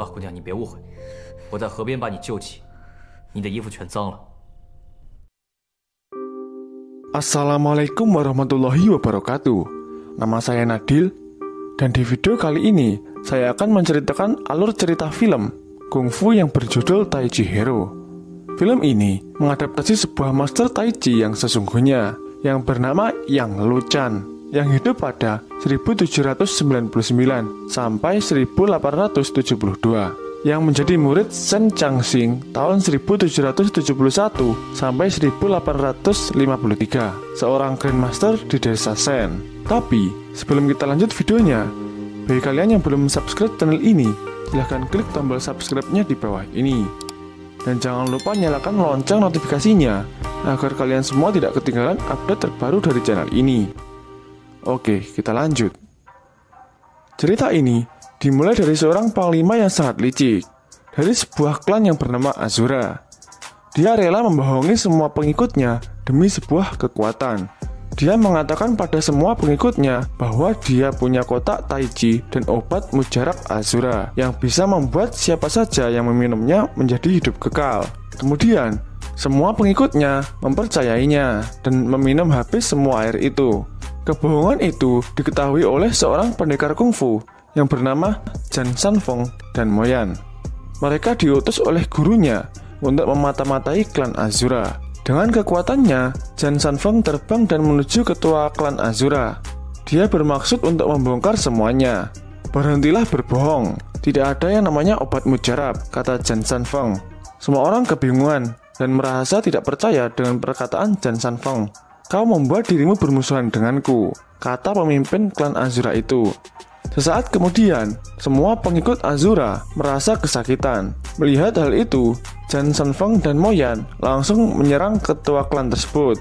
啊，姑娘，你别误会，我在河边把你救起，你的衣服全脏了。 Assalamualaikum warahmatullahi wabarakatuh. Nama saya Nadil, dan di video kali ini saya akan menceritakan alur cerita film kungfu yang berjudul Taichi Hero. Film ini mengadaptasi sebuah master Taichi yang sesungguhnya yang bernama Yang Luchan, yang hidup pada 1799 sampai 1872, yang menjadi murid Shen Changxing tahun 1771 sampai 1853, seorang Grandmaster di desa Shen. Tapi sebelum kita lanjut videonya, bagi kalian yang belum subscribe channel ini, silahkan klik tombol subscribe-nya di bawah ini. Dan jangan lupa nyalakan lonceng notifikasinya, agar kalian semua tidak ketinggalan update terbaru dari channel ini. Oke, kita lanjut. Cerita ini dimulai dari seorang panglima yang sangat licik, dari sebuah klan yang bernama Azura. Dia rela membohongi semua pengikutnya demi sebuah kekuatan. Dia mengatakan pada semua pengikutnya bahwa dia punya kotak Taichi dan obat mujarab Azura yang bisa membuat siapa saja yang meminumnya menjadi hidup kekal. Kemudian, semua pengikutnya mempercayainya dan meminum habis semua air itu. Kebohongan itu diketahui oleh seorang pendekar kungfu yang bernama Jan Sanfeng dan Moyan. Mereka diutus oleh gurunya untuk memata-matai klan Azura. Dengan kekuatannya, Jan Sanfeng terbang dan menuju ketua klan Azura. Dia bermaksud untuk membongkar semuanya. Berhentilah berbohong, tidak ada yang namanya obat mujarab, kata Jan Sanfeng. Semua orang kebingungan dan merasa tidak percaya dengan perkataan Jan Sanfeng. Kau membuat dirimu bermusuhan denganku, kata pemimpin klan Azura itu. Sesaat kemudian, semua pengikut Azura merasa kesakitan. Melihat hal itu, Jan Sanfeng dan Moyan langsung menyerang ketua klan tersebut.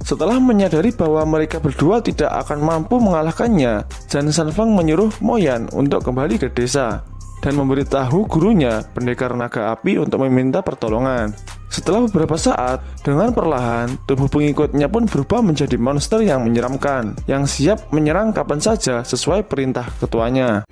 Setelah menyadari bahwa mereka berdua tidak akan mampu mengalahkannya, Jan Sanfeng menyuruh Moyan untuk kembali ke desa dan memberitahu gurunya, pendekar naga api, untuk meminta pertolongan. Setelah beberapa saat, dengan perlahan, tubuh pengikutnya pun berubah menjadi monster yang menyeramkan, yang siap menyerang kapan saja sesuai perintah ketuanya.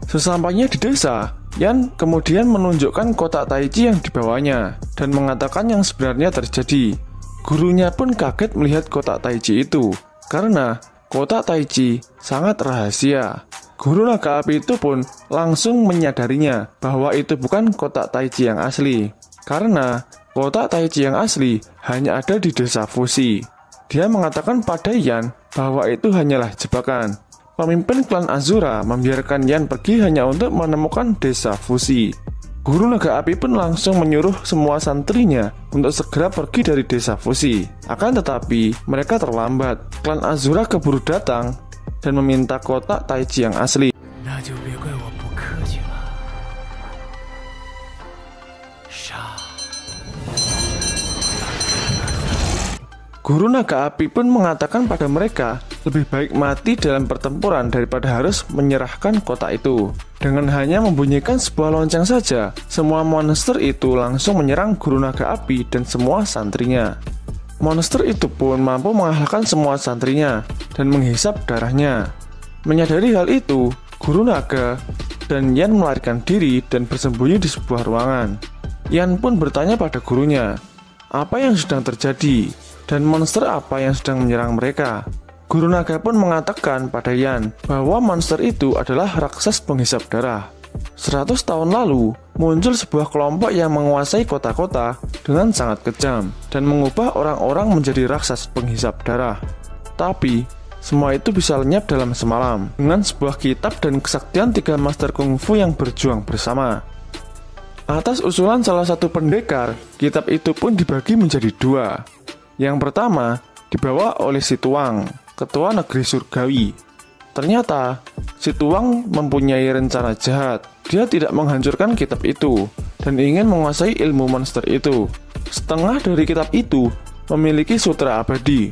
Sesampainya di desa, Yan kemudian menunjukkan kotak Taichi yang dibawanya dan mengatakan yang sebenarnya terjadi. Gurunya pun kaget melihat kotak Taichi itu, karena kotak Taichi sangat rahasia. Guru naga api itu pun langsung menyadarinya bahwa itu bukan kotak Taichi yang asli, karena kotak Taichi yang asli hanya ada di desa Fushi. Dia mengatakan pada Yan bahwa itu hanyalah jebakan. Pemimpin klan Azura membiarkan Yan pergi hanya untuk menemukan desa Fushi. Guru naga api pun langsung menyuruh semua santrinya untuk segera pergi dari desa Fushi. Akan tetapi, mereka terlambat. Klan Azura keburu datang dan meminta kotak Taichi yang asli. Guru naga api pun mengatakan pada mereka, lebih baik mati dalam pertempuran daripada harus menyerahkan kotak itu. Dengan hanya membunyikan sebuah lonceng saja, semua monster itu langsung menyerang guru naga api dan semua santrinya. Monster itu pun mampu mengalahkan semua santrinya dan menghisap darahnya. Menyadari hal itu, guru naga dan Yan melarikan diri dan bersembunyi di sebuah ruangan. Yan pun bertanya pada gurunya, apa yang sedang terjadi dan monster apa yang sedang menyerang mereka. Guru naga pun mengatakan pada Yan bahwa monster itu adalah raksas penghisap darah. 100 tahun lalu, muncul sebuah kelompok yang menguasai kota-kota dengan sangat kejam dan mengubah orang-orang menjadi raksas penghisap darah. Tapi, semua itu bisa lenyap dalam semalam dengan sebuah kitab dan kesaktian 3 master kungfu yang berjuang bersama. Atas usulan salah satu pendekar, kitab itu pun dibagi menjadi 2. Yang pertama dibawa oleh Si Tuang, ketua negeri surgawi. Ternyata, Si Tuang mempunyai rencana jahat. Dia tidak menghancurkan kitab itu dan ingin menguasai ilmu monster itu. Setengah dari kitab itu memiliki sutra abadi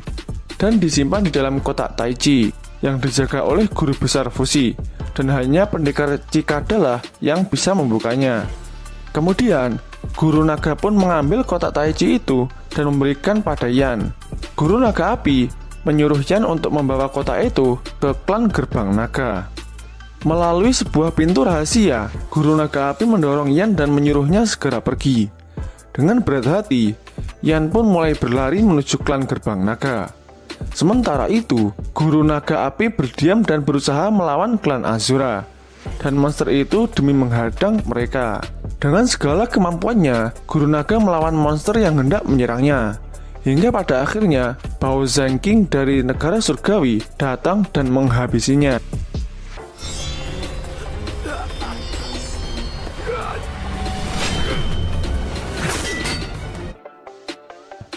dan disimpan di dalam kotak Taichi yang dijaga oleh guru besar Fushi, dan hanya pendekar Cikada lah yang bisa membukanya. Kemudian, guru naga pun mengambil kotak Taichi itu dan memberikan pada Yan. Guru Naga Api menyuruh Yan untuk membawa kotak itu ke klan Gerbang Naga. Melalui sebuah pintu rahasia, Guru Naga Api mendorong Yan dan menyuruhnya segera pergi. Dengan berat hati, Yan pun mulai berlari menuju klan Gerbang Naga. Sementara itu, Guru Naga Api berdiam dan berusaha melawan klan Azura, dan monster itu demi menghadang mereka. Dengan segala kemampuannya, Guru Naga melawan monster yang hendak menyerangnya. Hingga pada akhirnya, Bao Zhenqing dari negara surgawi datang dan menghabisinya.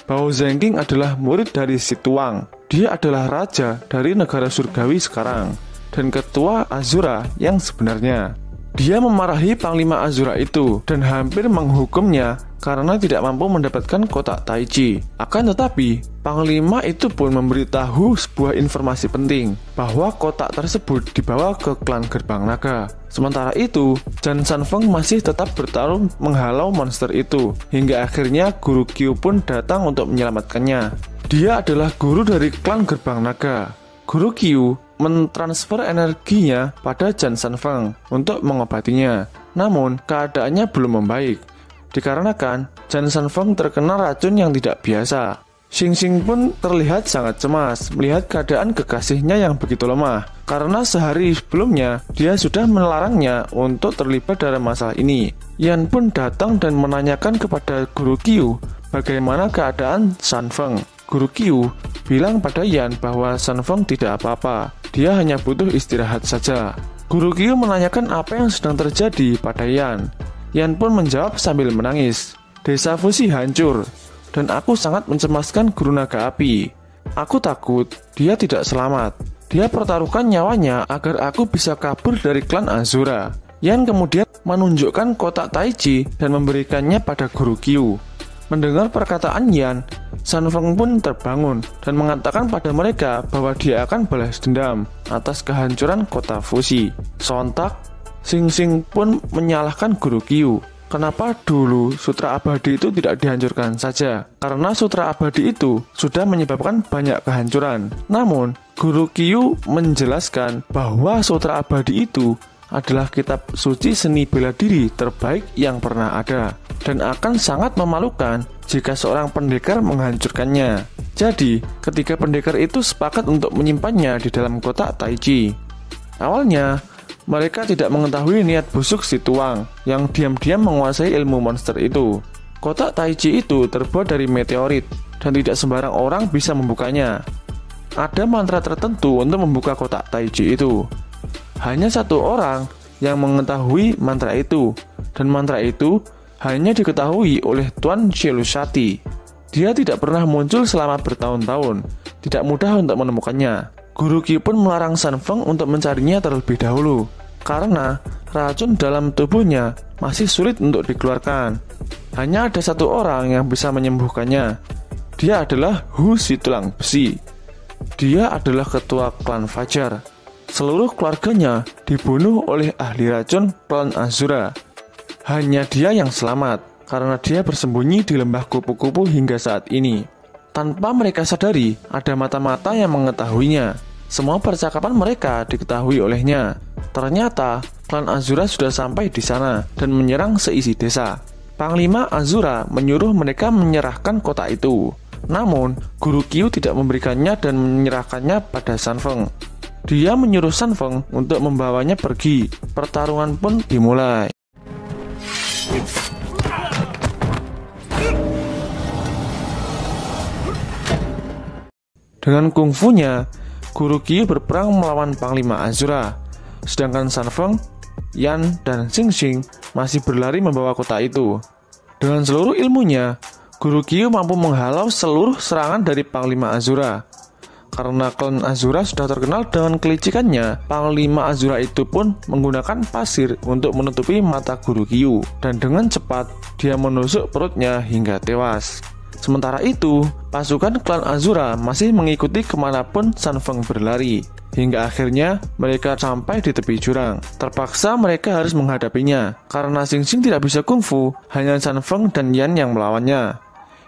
Bao Zhenqing adalah murid dari Si Tuang. Dia adalah raja dari negara surgawi sekarang dan ketua Azura yang sebenarnya. Dia memarahi Panglima Azura itu dan hampir menghukumnya karena tidak mampu mendapatkan kotak Taichi. Akan tetapi, Panglima itu pun memberitahu sebuah informasi penting bahwa kotak tersebut dibawa ke klan Gerbang Naga. Sementara itu, Jan Sanfeng masih tetap bertarung menghalau monster itu hingga akhirnya Guru Qiu pun datang untuk menyelamatkannya. Dia adalah guru dari klan Gerbang Naga. Guru Qiu mentransfer energinya pada Jan Sanfeng untuk mengobatinya. Namun, keadaannya belum membaik dikarenakan Jan Sanfeng terkena racun yang tidak biasa. Xing Xing pun terlihat sangat cemas melihat keadaan kekasihnya yang begitu lemah, karena sehari sebelumnya dia sudah melarangnya untuk terlibat dalam masalah ini. Yan pun datang dan menanyakan kepada Guru Qiu bagaimana keadaan Sanfeng. Guru Qiu bilang pada Yan bahwa Sanfeng tidak apa-apa, dia hanya butuh istirahat saja. Guru Qiu menanyakan apa yang sedang terjadi pada Yan. Yan pun menjawab sambil menangis, "Desa Fushi hancur, dan aku sangat mencemaskan Guru Naga Api. Aku takut dia tidak selamat. Dia pertaruhkan nyawanya agar aku bisa kabur dari klan Azura." Yan kemudian menunjukkan kotak Taichi dan memberikannya pada Guru Qiu. Mendengar perkataan Yan, Sanfeng pun terbangun dan mengatakan pada mereka bahwa dia akan balas dendam atas kehancuran kota Fushi. Sontak, Xing Xing pun menyalahkan Guru Qiu. Kenapa dulu Sutra Abadi itu tidak dihancurkan saja? Karena Sutra Abadi itu sudah menyebabkan banyak kehancuran. Namun, Guru Qiu menjelaskan bahwa Sutra Abadi itu adalah kitab suci seni bela diri terbaik yang pernah ada, dan akan sangat memalukan jika seorang pendekar menghancurkannya. Jadi, ketika pendekar itu sepakat untuk menyimpannya di dalam kotak Taichi. Awalnya, mereka tidak mengetahui niat busuk Si Tuang yang diam-diam menguasai ilmu monster itu. Kotak Taichi itu terbuat dari meteorit dan tidak sembarang orang bisa membukanya. Ada mantra tertentu untuk membuka kotak Taichi itu. Hanya satu orang yang mengetahui mantra itu, dan mantra itu hanya diketahui oleh Tuan Shelushati. Dia tidak pernah muncul selama bertahun-tahun, tidak mudah untuk menemukannya. Guru Qiu pun melarang Sanfeng untuk mencarinya terlebih dahulu, karena racun dalam tubuhnya masih sulit untuk dikeluarkan. Hanya ada satu orang yang bisa menyembuhkannya. Dia adalah Hu Si Tulang Besi. Dia adalah ketua klan Fajar. Seluruh keluarganya dibunuh oleh ahli racun klan Azura. Hanya dia yang selamat, karena dia bersembunyi di lembah kupu-kupu hingga saat ini. Tanpa mereka sadari, ada mata-mata yang mengetahuinya. Semua percakapan mereka diketahui olehnya. Ternyata, klan Azura sudah sampai di sana dan menyerang seisi desa. Panglima Azura menyuruh mereka menyerahkan kota itu. Namun, Guru Qiu tidak memberikannya dan menyerahkannya pada Sanfeng. Dia menyuruh Sanfeng untuk membawanya pergi. Pertarungan pun dimulai. Dengan kungfunya, Guru Qiu berperang melawan Panglima Azura. Sedangkan Sanfeng, Yan, dan Xing Xing masih berlari membawa kota itu. Dengan seluruh ilmunya, Guru Qiu mampu menghalau seluruh serangan dari Panglima Azura. Karena klan Azura sudah terkenal dengan kelicikannya, Panglima Azura itu pun menggunakan pasir untuk menutupi mata Guru Qiu, dan dengan cepat dia menusuk perutnya hingga tewas. Sementara itu, pasukan klan Azura masih mengikuti kemanapun Sanfeng berlari, hingga akhirnya mereka sampai di tepi jurang. Terpaksa mereka harus menghadapinya, karena Xing Xing tidak bisa kungfu, hanya Sanfeng dan Yan yang melawannya.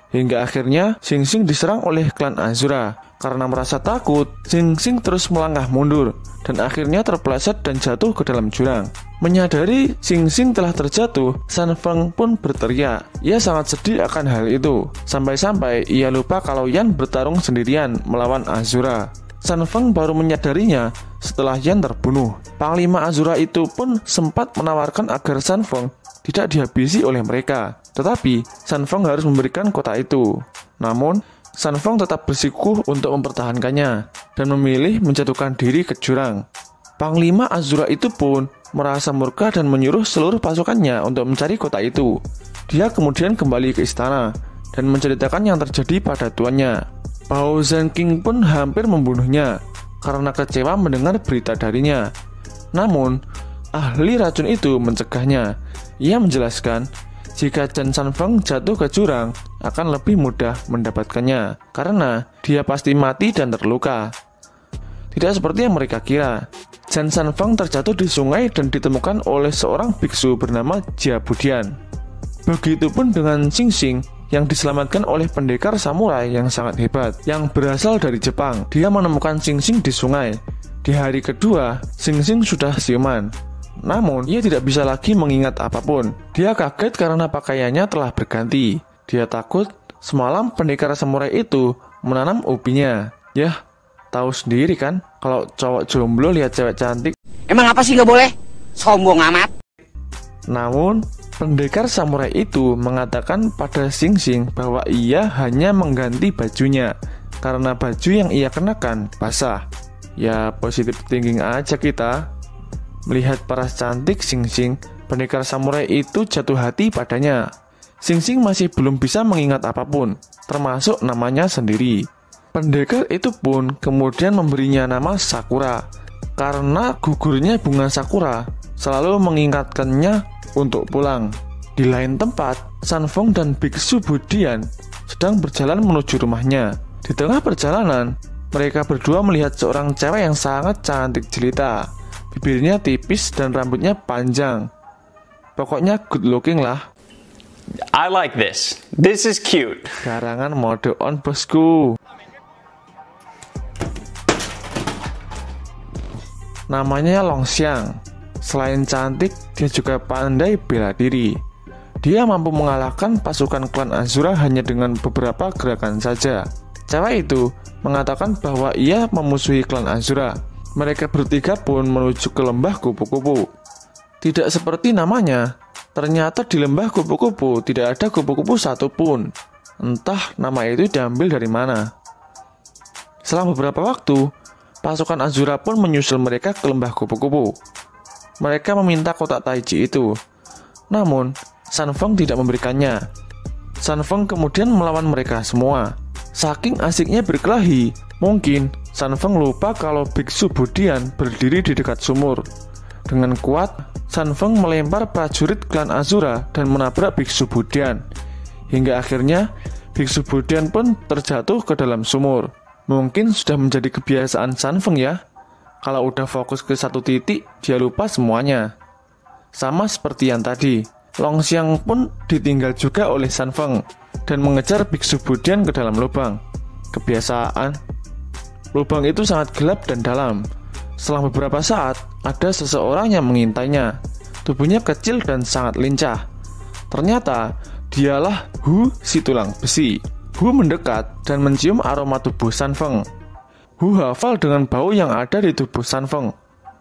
Hingga akhirnya Xing Xing diserang oleh klan Azura. Karena merasa takut, Xing Xing terus melangkah mundur dan akhirnya terpeleset dan jatuh ke dalam jurang. Menyadari Xing Xing telah terjatuh, San Feng pun berteriak. Ia sangat sedih akan hal itu, sampai-sampai ia lupa kalau Yan bertarung sendirian melawan Azura. San Feng baru menyadarinya setelah Yan terbunuh. Panglima Azura itu pun sempat menawarkan agar San Feng tidak dihabisi oleh mereka, tetapi San Feng harus memberikan kota itu. Namun, San Feng tetap bersikukuh untuk mempertahankannya dan memilih menjatuhkan diri ke jurang. Panglima Azura itu pun merasa murka dan menyuruh seluruh pasukannya untuk mencari kota itu. Dia kemudian kembali ke istana dan menceritakan yang terjadi pada tuannya. Bao Zhenqing pun hampir membunuhnya karena kecewa mendengar berita darinya. Namun, ahli racun itu mencegahnya. Ia menjelaskan, jika Chen San Feng jatuh ke jurang, akan lebih mudah mendapatkannya, karena dia pasti mati dan terluka. Tidak seperti yang mereka kira. Chen San Feng terjatuh di sungai dan ditemukan oleh seorang biksu bernama Jia Budian. Begitupun dengan Xing Xing, yang diselamatkan oleh pendekar samurai yang sangat hebat, yang berasal dari Jepang. Dia menemukan Xing Xing di sungai. Di hari kedua, Xing Xing sudah siuman. Namun, ia tidak bisa lagi mengingat apapun. Dia kaget karena pakaiannya telah berganti. Dia takut semalam pendekar samurai itu menanam ubinya. Yah, tahu sendiri kan, kalau cowok jomblo lihat cewek cantik. Emang apa sih nggak boleh? Sombong amat. Namun, pendekar samurai itu mengatakan pada Xing Xing bahwa ia hanya mengganti bajunya karena baju yang ia kenakan basah. Ya, positive thinking aja kita. Melihat paras cantik Xing Xing, pendekar samurai itu jatuh hati padanya. Xing Xing masih belum bisa mengingat apapun, termasuk namanya sendiri. Pendekar itu pun kemudian memberinya nama Sakura, karena gugurnya bunga sakura selalu mengingatkannya untuk pulang. Di lain tempat, San Feng dan Biksu Budian sedang berjalan menuju rumahnya. Di tengah perjalanan, mereka berdua melihat seorang cewek yang sangat cantik jelita. Bibirnya tipis dan rambutnya panjang. Pokoknya good looking lah. I like this. This is cute. Garangan mode on, bosku. Namanya Long Xiang. Selain cantik, dia juga pandai bela diri. Dia mampu mengalahkan pasukan klan Azura hanya dengan beberapa gerakan saja. Cewek itu mengatakan bahwa ia memusuhi klan Azura. Mereka bertiga pun menuju ke lembah kupu-kupu. Tidak seperti namanya, ternyata di lembah kupu-kupu tidak ada kupu-kupu satupun. Entah nama itu diambil dari mana. Selang beberapa waktu, pasukan Azura pun menyusul mereka ke lembah kupu-kupu. Mereka meminta kotak taiji itu. Namun, San Feng tidak memberikannya. San Feng kemudian melawan mereka semua. Saking asiknya berkelahi, mungkin San Feng lupa kalau Biksu Budian berdiri di dekat sumur. Dengan kuat, San Feng melempar prajurit klan Azura dan menabrak Biksu Budian. Hingga akhirnya, Biksu Budian pun terjatuh ke dalam sumur. Mungkin sudah menjadi kebiasaan San Feng ya. Kalau udah fokus ke satu titik, dia lupa semuanya. Sama seperti yang tadi, Long Xiang pun ditinggal juga oleh San Feng dan mengejar Biksu Budian ke dalam lubang. Kebiasaan. Lubang itu sangat gelap dan dalam. Setelah beberapa saat, ada seseorang yang mengintainya. Tubuhnya kecil dan sangat lincah. Ternyata, dialah Hu si tulang besi. Hu mendekat dan mencium aroma tubuh San Feng. Hu hafal dengan bau yang ada di tubuh San Feng,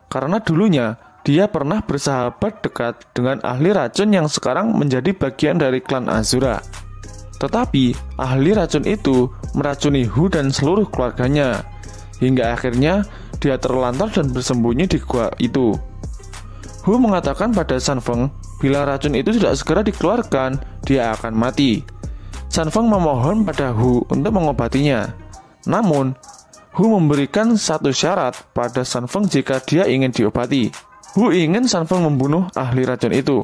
karena dulunya dia pernah bersahabat dekat dengan ahli racun yang sekarang menjadi bagian dari klan Azura. Tetapi ahli racun itu meracuni Hu dan seluruh keluarganya, hingga akhirnya dia terlantar dan bersembunyi di gua itu. Hu mengatakan pada San Feng, bila racun itu tidak segera dikeluarkan, dia akan mati. San Feng memohon pada Hu untuk mengobatinya. Namun, Hu memberikan satu syarat pada San Feng jika dia ingin diobati. Hu ingin San Feng membunuh ahli racun itu.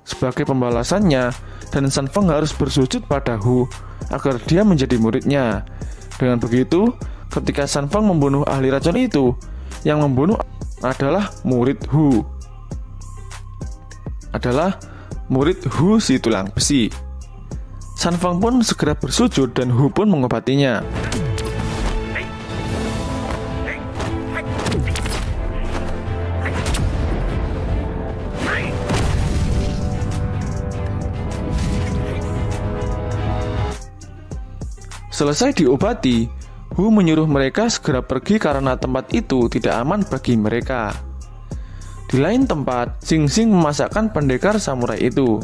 Sebagai pembalasannya, dan San Feng harus bersujud pada Hu agar dia menjadi muridnya. Dengan begitu, ketika San Feng membunuh ahli racun itu, yang membunuh adalah murid Hu. Hu si tulang besi. San Feng pun segera bersujud dan Hu pun mengobatinya. Selesai diobati, Hu menyuruh mereka segera pergi karena tempat itu tidak aman bagi mereka. Di lain tempat, Xing Xing memasakkan pendekar samurai itu.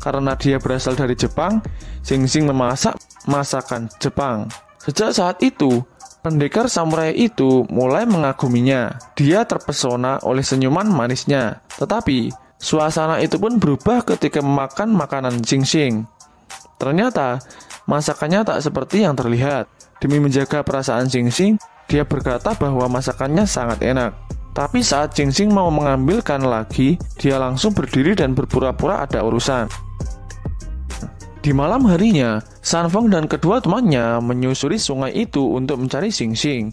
Karena dia berasal dari Jepang, Xing Xing memasak masakan Jepang. Sejak saat itu, pendekar samurai itu mulai mengaguminya. Dia terpesona oleh senyuman manisnya. Tetapi, suasana itu pun berubah ketika memakan makanan Xing Xing. Ternyata, masakannya tak seperti yang terlihat. Demi menjaga perasaan Xing Xing, dia berkata bahwa masakannya sangat enak. Tapi saat Xing Xing mau mengambilkan lagi, dia langsung berdiri dan berpura-pura ada urusan. Di malam harinya, San Feng dan kedua temannya menyusuri sungai itu untuk mencari Xing Xing.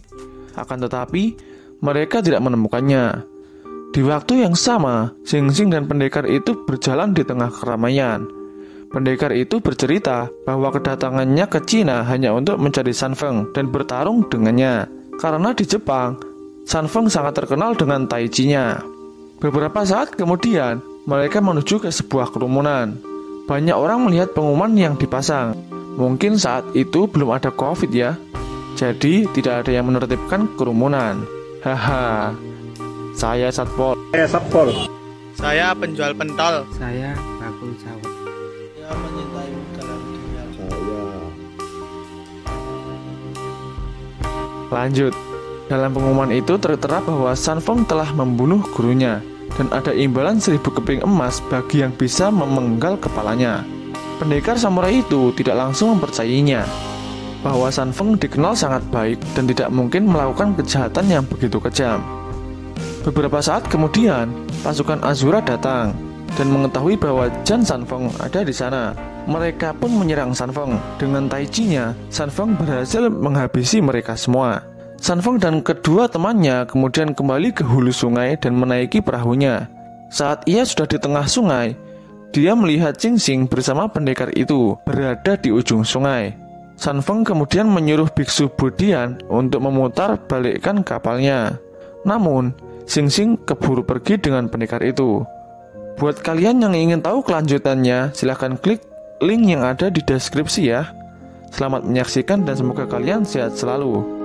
Akan tetapi, mereka tidak menemukannya. Di waktu yang sama, Xing Xing dan pendekar itu berjalan di tengah keramaian. Pendekar itu bercerita bahwa kedatangannya ke Cina hanya untuk mencari San Feng dan bertarung dengannya. Karena di Jepang, San Feng sangat terkenal dengan tai chi-nya. Beberapa saat kemudian, mereka menuju ke sebuah kerumunan. Banyak orang melihat pengumuman yang dipasang. Mungkin saat itu belum ada COVID ya. Jadi tidak ada yang menertibkan kerumunan. Haha. Saya Satpol. Saya penjual pentol. Saya bakul sawit. Saya menyintaimu dalam diam. Lanjut. Dalam pengumuman itu tertera bahwa San Feng telah membunuh gurunya dan ada imbalan 1000 keping emas bagi yang bisa memenggal kepalanya. Pendekar samurai itu tidak langsung mempercayainya bahwa San Feng dikenal sangat baik dan tidak mungkin melakukan kejahatan yang begitu kejam. Beberapa saat kemudian, pasukan Azura datang dan mengetahui bahwa Jan San Feng ada di sana. Mereka pun menyerang San Feng. Dengan tai chi-nya, San Feng berhasil menghabisi mereka semua. San Feng dan kedua temannya kemudian kembali ke hulu sungai dan menaiki perahunya. Saat ia sudah di tengah sungai, dia melihat Xing Xing bersama pendekar itu berada di ujung sungai. San Feng kemudian menyuruh biksu Bodian untuk memutar balikkan kapalnya. Namun, Xing Xing keburu pergi dengan pendekar itu. Buat kalian yang ingin tahu kelanjutannya, silahkan klik link yang ada di deskripsi ya. Selamat menyaksikan dan semoga kalian sehat selalu.